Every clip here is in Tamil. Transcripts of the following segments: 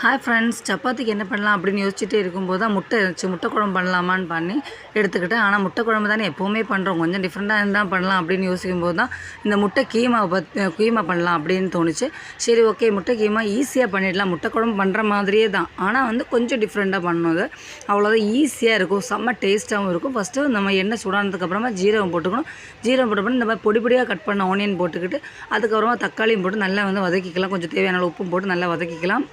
ஹாய் ஃப்ரெண்ட்ஸ், சப்பாத்திக்கு என்ன பண்ணலாம் அப்படின்னு யோசிச்சுட்டே இருக்கும்போது தான் முட்டை இருந்துச்சு. முட்டை குழம்பு பண்ணலாமான்னு பண்ணி எடுத்துக்கிட்டேன். ஆனால் முட்டை குழம்பு தானே எப்போவுமே பண்ணுறோம், கொஞ்சம் டிஃப்ரெண்ட்டாக இருந்தால் பண்ணலாம் அப்படின்னு யோசிக்கும்போது தான் இந்த முட்டை கீமா பண்ணலாம் அப்படின்னு தோணுச்சு. சரி, ஓகே, முட்டை கீமா ஈஸியாக பண்ணிடலாம். முட்டை குழம்பு பண்ணுற மாதிரியே தான், ஆனால் கொஞ்சம் டிஃப்ரெண்ட்டாக பண்ணணும். அது அவ்வளோதான், ஈஸியாக இருக்கும், செம்ம டேஸ்ட்டாகவும் இருக்கும். ஃபஸ்ட்டு நம்ம எண்ணெய் சூடானதுக்கப்புறமா ஜீரகம் போட்டுக்கணும். ஜீரகம் போட்டு இந்த மாதிரி பொடி பொடியாக கட் பண்ண ஆனியன் போட்டுக்கிட்டு அதுக்கப்புறமா தக்காளியும் போட்டு நல்லா வதக்கிக்கலாம். கொஞ்சம் தேவையான உப்பும் போட்டு நல்லா வதக்கிக்கலாம்.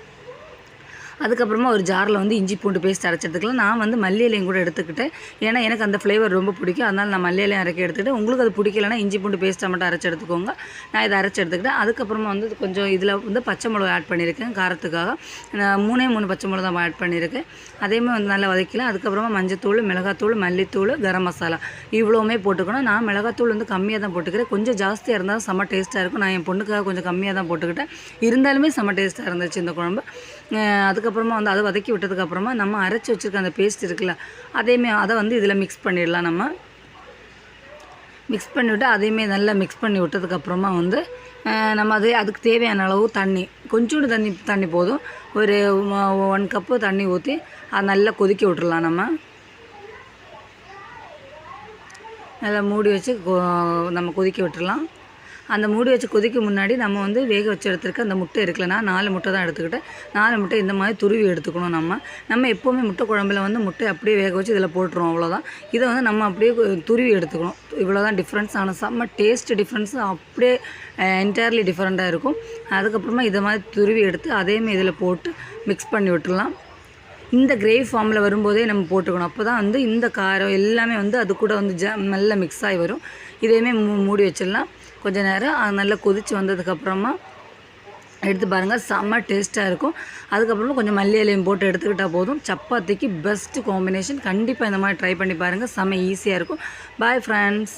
அதுக்கப்புறமா ஒரு ஜாரில் இஞ்சி பூண்டு பேஸ்ட் அரைச்சி எடுத்துக்கலாம். நான் மல்லி இலையும் கூட எடுத்துக்கிட்டேன், ஏன்னா எனக்கு அந்த ஃப்ளேவர் ரொம்ப பிடிக்கும். அதனால் நான் மல்லி இலையும் அரைக்க எடுத்துக்கிட்டேன். உங்களுக்கு அது பிடிக்கலன்னா இஞ்சி பூண்டு பேஸ்ட்டை மட்டும் அரைச்சி எடுத்துக்கோங்க. நான் இதை அரைச்சி எடுத்துக்கிட்டேன். அதுக்கப்புறமா கொஞ்சம் இதில் பச்சை மிளகா ஆட் பண்ணியிருக்கேன் காரத்துக்காக. நான் 3 பச்சை மிளகா ஆட் பண்ணியிருக்கேன். அதேமாதிரி நல்லா வதக்கலாம். அதுக்கப்புறமா மஞ்சத்தூள், மிளகாத்தூள், மல்லித்தூள், கரம் மசாலா இவ்வளோவுமே போட்டுக்கணும். நான் மிளகாத்தூள் கம்மியாக தான் போட்டுக்கிறேன். கொஞ்சம் ஜாஸ்தியாக இருந்தாலும் செம்ம டேஸ்ட்டாக இருக்கும். நான் என் பொண்ணுக்காக கொஞ்சம் கம்மியாக தான் போட்டுக்கிட்டேன். இருந்தாலுமே செம்ம டேஸ்ட்டாக இருந்துச்சு இந்த குழம்பு. அதுக்கப்புறமா அதை வதக்கி விட்டதுக்கப்புறமா நம்ம அரைச்சி வச்சுருக்க அந்த பேஸ்ட் இருக்குல்ல, அதை இதில் மிக்ஸ் பண்ணிடலாம். மிக்ஸ் பண்ணிவிட்டு அதையுமே நல்லா மிக்ஸ் பண்ணி விட்டதுக்கப்புறமா நம்ம அதுக்கு தேவையான அளவு தண்ணி, கொஞ்சோண்டு தண்ணி போதும். ஒரு 1 கப்பு தண்ணி ஊற்றி அதை நல்லா கொதிக்க விட்டுடலாம். நல்லா மூடி வச்சு நம்ம கொதிக்க விட்டுடலாம். அந்த மூடி வச்சு கொதிக்க முன்னாடி நம்ம வேக வச்சு எடுத்துருக்க அந்த முட்டை இருக்குல்லனா 4 முட்டை தான் எடுத்துக்கிட்டேன். 4 முட்டை இந்த மாதிரி துருவி எடுத்துக்கணும். நம்ம எப்போவுமே முட்டை குழம்புல முட்டை அப்படியே வேக வச்சு இதில் போட்டுருவோம், அவ்வளோதான். இதை நம்ம அப்படியே துருவி எடுத்துக்கணும். இவ்வளோ தான் டிஃப்ரென்ஸ். ஆனால் செம்ம டேஸ்ட் டிஃப்ரென்ஸ் அப்படியே என்டையர்லி டிஃப்ரெண்ட்டாக இருக்கும். அதுக்கப்புறமா இதை மாதிரி துருவி எடுத்து அதேமாதிரி இதில் போட்டு மிக்ஸ் பண்ணி விட்டுடலாம். இந்த கிரேவி ஃபார்மில் வரும்போதே நம்ம போட்டுக்கணும். அப்போ தான் இந்த காரம் எல்லாமே அது கூட நல்லா மிக்ஸ் ஆகி வரும். இதையுமே மூடி வச்சிடலாம். கொஞ்சம் நேரம் நல்லா கொதித்து வந்ததுக்கப்புறமா எடுத்து பாருங்கள், செம்ம டேஸ்ட்டாக இருக்கும். அதுக்கப்புறமா கொஞ்சம் மல்லி இலையும் போட்டு எடுத்துக்கிட்டால் போதும். சப்பாத்திக்கு பெஸ்ட்டு காம்பினேஷன். கண்டிப்பாக இந்த மாதிரி ட்ரை பண்ணி பாருங்கள், செம்ம ஈஸியாக இருக்கும். Bye friends.